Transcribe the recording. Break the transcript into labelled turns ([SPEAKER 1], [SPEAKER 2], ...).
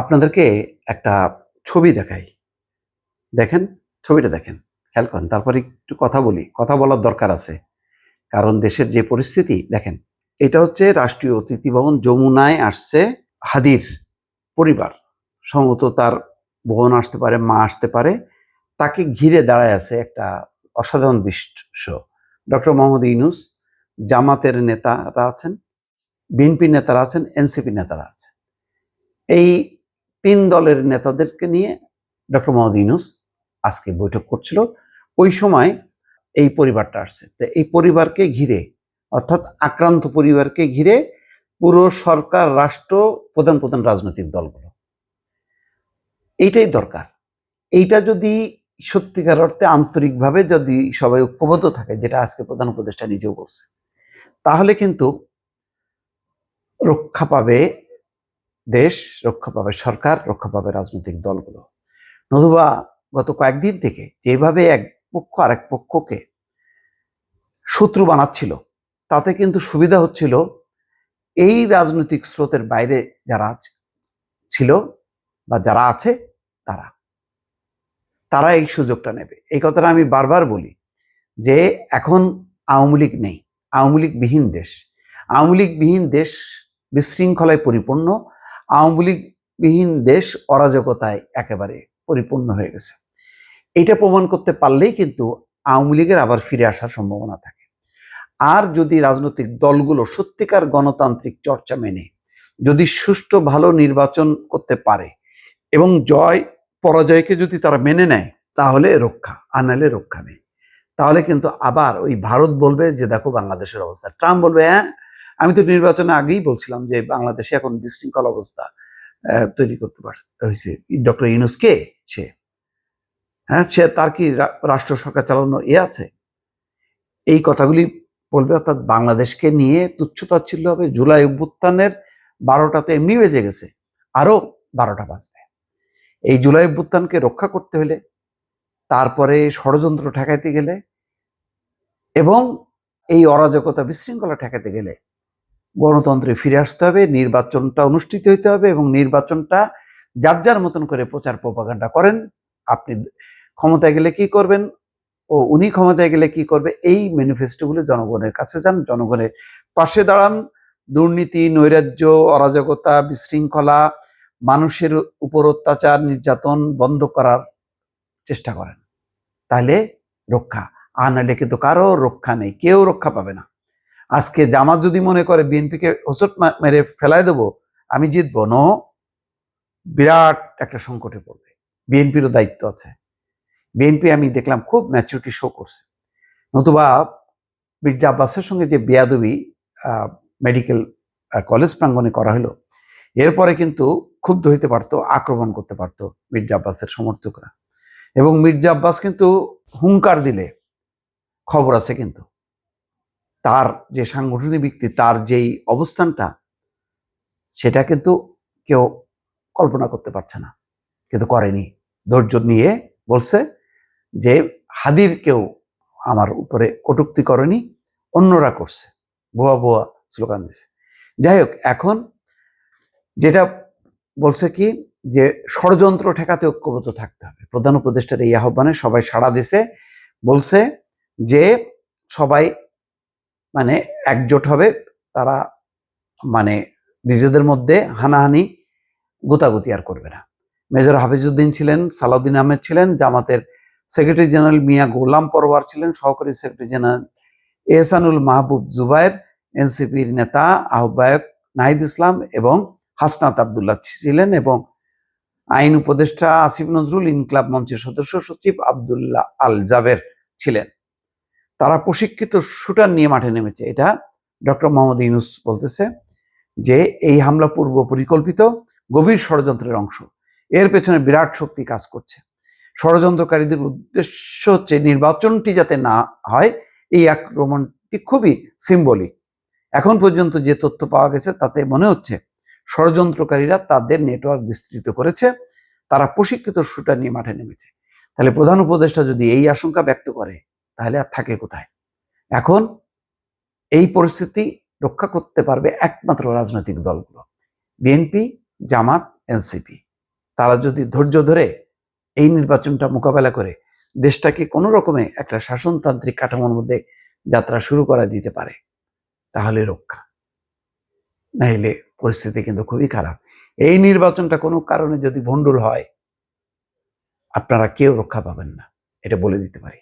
[SPEAKER 1] আপনাদেরকে একটা ছবি দেখাই। দেখেন, ছবিটা দেখেন। খেয়াল করেন। তারপরে একটু কথা বলি। কথা বলার দরকার আছে। কারণ দেশের যে পরিস্থিতি দেখেন। এটা হচ্ছে রাষ্ট্রীয় অতিথি ভবন। যমুনায় আসছে হাদির পরিবার। সম্ভবত তার বোন আসতে পারে, মা আসতে পারে। তাকে ঘিরে দাঁড়ায় আছে একটা অসাধারণ দৃশ্য। ডক্টর মোহাম্মদ ইউনূস, জামাতের নেতারা আছেন, বিএনপি নেতারা আছেন, এনসিপি নেতারা আছেন। এই ৩ দলের নেতাদেরকে নিয়ে ডক্টর মোহাম্মদ ইউনূস আজকে বৈঠক করছিল। ওই সময় এই পরিবারটা আসছে। তো এই পরিবারকে ঘিরে, অর্থাৎ আক্রান্ত পরিবারকে ঘিরে পুরো সরকার, রাষ্ট্র, প্রধান রাজনৈতিক দলগুলো। এইটাই দরকার। এইটা যদি সত্যিকার অর্থে আন্তরিকভাবে যদি সবাই ঐক্যবদ্ধ থাকে, যেটা আজকে প্রধান উপদেষ্টা নিজেও বলছে, তাহলে কিন্তু রক্ষা পাবে দেশ, রক্ষা পাবে সরকার, রক্ষা পাবে রাজনৈতিক দলগুলো। নতুবা গত কয়েকদিন থেকে যেভাবে এক পক্ষ আরেক পক্ষকে শত্রু বানাচ্ছিল, তাতে কিন্তু সুবিধা হচ্ছিল এই রাজনৈতিক স্রোতের বাইরে যারা ছিল বা যারা আছে তারা তারা এই সুযোগটা নেবে। এই কথাটা আমি বারবার বলি যে এখন আওয়ামী লীগ নেই, আওয়ামী লীগবিহীন দেশ। আওয়ামী লীগবিহীন দেশ বিশৃঙ্খলায় পরিপূর্ণ। আওয়ামী লীগবিহীন দেশ অরাজকতায় একেবারে পরিপূর্ণ হয়ে গেছে। এটা প্রমাণ করতে পারলেই কিন্তু আওয়ামী লীগের আবার ফিরে আসার সম্ভাবনা থাকে। আর যদি রাজনৈতিক দলগুলো সত্যিকার গণতান্ত্রিক চর্চা মেনে যদি সুষ্ঠু ভালো নির্বাচন করতে পারে এবং জয় পরাজয়কে যদি তারা মেনে নেয়, তাহলে রক্ষা, আর নাহলে রক্ষা নেই। তাহলে কিন্তু আবার ওই ভারত বলবে যে দেখো বাংলাদেশের অবস্থা, ট্রাম্প বলবে হ্যাঁ আমি তো নির্বাচনে আগেই বলছিলাম যে বাংলাদেশে এখন বিশৃঙ্খল অবস্থা তৈরি করতে হয়েছে। ডক্টর ইউনূস কে সে? হ্যাঁ, সে তার কি রাষ্ট্র সরকার চালানো আছে? এই কথাগুলি বলবে। অর্থাৎ বাংলাদেশকে নিয়ে তুচ্ছ-তাচ্ছিল্য হবে। জুলাই অভ্যুত্থানের 12টা তো এমনি বেজে গেছে, আরো 12টা বাজবে। এই জুলাই অভ্যুত্থানকে রক্ষা করতে হলে, তারপরে ষড়যন্ত্র ঠেকাইতে গেলে এবং এই অরাজকতা বিশৃঙ্খলা ঠেকাতে গেলে গণতন্ত্রে ফিরে আসতে হবে, নির্বাচনটা অনুষ্ঠিত হইতে হবে এবং নির্বাচনটা যার যার মতন করে প্রচার প্রপাগান্ডা করেন। আপনি ক্ষমতায় গেলে কি করবেন ও উনি ক্ষমতায় গেলে কি করবে, এই ম্যানিফেস্টোগুলো জনগণের কাছে যান, জনগণের পাশে দাঁড়ান। দুর্নীতি, নৈরাজ্য, অরাজকতা, বিশৃঙ্খলা, মানুষের উপর অত্যাচার, নির্যাতন বন্ধ করার চেষ্টা করেন, তাহলে রক্ষা। আর নাহলে কিন্তু কারো রক্ষা নেই, কেউ রক্ষা পাবে না। আজকে জামাত যদি মনে করে বিএনপিকে হোঁচট মেরে ফেলায় দেবো, আমি জিতবো, নো, বিরাট একটা সংকটে পড়বে। বিএনপিরও দায়িত্ব আছে। বিএনপি আমি দেখলাম খুব ম্যাচুরিটি শো করছে। নতুবা মির্জা আব্বাসের সঙ্গে যে বেয়াদবি মেডিকেল কলেজ প্রাঙ্গণে করা হলো, এরপরে কিন্তু ক্ষুব্ধ হইতে পারতো, আক্রমণ করতে পারতো মির্জা আব্বাসের সমর্থকরা। এবং মির্জা আব্বাস কিন্তু হুঙ্কার দিলে খবর আছে, কিন্তু তার যে সাংগঠনিক ভিত্তি, তার যেই অবস্থানটা, সেটা কিন্তু কেউ কল্পনা করতে পারছে না, কিন্তু করেনি। ধৈর্য নিয়ে বলছে যে হাদির কেউ আমার উপরে কটূক্তি করেনি, অন্যরা করছে, ভুয়া ভুয়া স্লোগান দিছে। যাই হোক, এখন যেটা বলছে কি যে ষড়যন্ত্র ঠেকাতে ঐক্যবদ্ধ থাকতে হবে। প্রধান উপদেষ্টার এই আহ্বানে সবাই সাড়া দিছে, বলছে যে সবাই মানে একজোট হবে, তারা মানে নিজেদের মধ্যে হানাহানি গোতাগুতি আর করবে না। মেজর হাফিজউদ্দিন ছিলেন, সালাউদ্দিন আহমেদ ছিলেন, জামাতের সেক্রেটারি জেনারেল মিয়া গোলাম পরোয়ার ছিলেন, সহকারী সেক্রেটারি জেনারেল এহসানুল মাহবুব জুবায়ের, এনসিপির নেতা আহ্বায়ক নাহিদ ইসলাম এবং হাসনাত আবদুল্লাহ ছিলেন, এবং আইন উপদেষ্টা আসিফ নজরুল, ইনকলাব মঞ্চের সদস্য সচিব আবদুল্লাহ আল জাবের ছিলেন। তারা প্রশিক্ষিত শুটার নিয়ে মাঠে নেমেছে। এটা ডক্টর মোহাম্মদ ইউনূস বলতেছে যে এই হামলা পূর্ব পরিকল্পিত গভীর ষড়যন্ত্রের অংশ। এর পেছনে বিরাট শক্তি কাজ করছে। ষড়যন্ত্রকারীদের উদ্দেশ্য হচ্ছে নির্বাচনটি যাতে না হয়। এই আক্রমণটি খুবই সিম্বলিক। এখন পর্যন্ত যে তথ্য পাওয়া গেছে তাতে মনে হচ্ছে ষড়যন্ত্রকারীরা তাদের নেটওয়ার্ক বিস্তৃত করেছে, তারা প্রশিক্ষিত শুটার নিয়ে মাঠে নেমেছে। তাহলে প্রধান উপদেষ্টা যদি এই আশঙ্কা ব্যক্ত করে, তাহলে আর থাকে কোথায়? এখন এই পরিস্থিতি রক্ষা করতে পারবে একমাত্র রাজনৈতিক দলগুলো, বিএনপি, জামাত, এনসিপি। তারা যদি ধৈর্য ধরে এই নির্বাচনটা মোকাবেলা করে দেশটাকে কোনো রকমে একটা শাসনতান্ত্রিক কাঠামোর মধ্যে যাত্রা শুরু করা দিতে পারে, তাহলে রক্ষা। নাইলে পরিস্থিতি কিন্তু খুবই খারাপ। এই নির্বাচনটা কোনো কারণে যদি ভণ্ডুল হয়, আপনারা কেউ রক্ষা পাবেন না, এটা বলে দিতে পারি।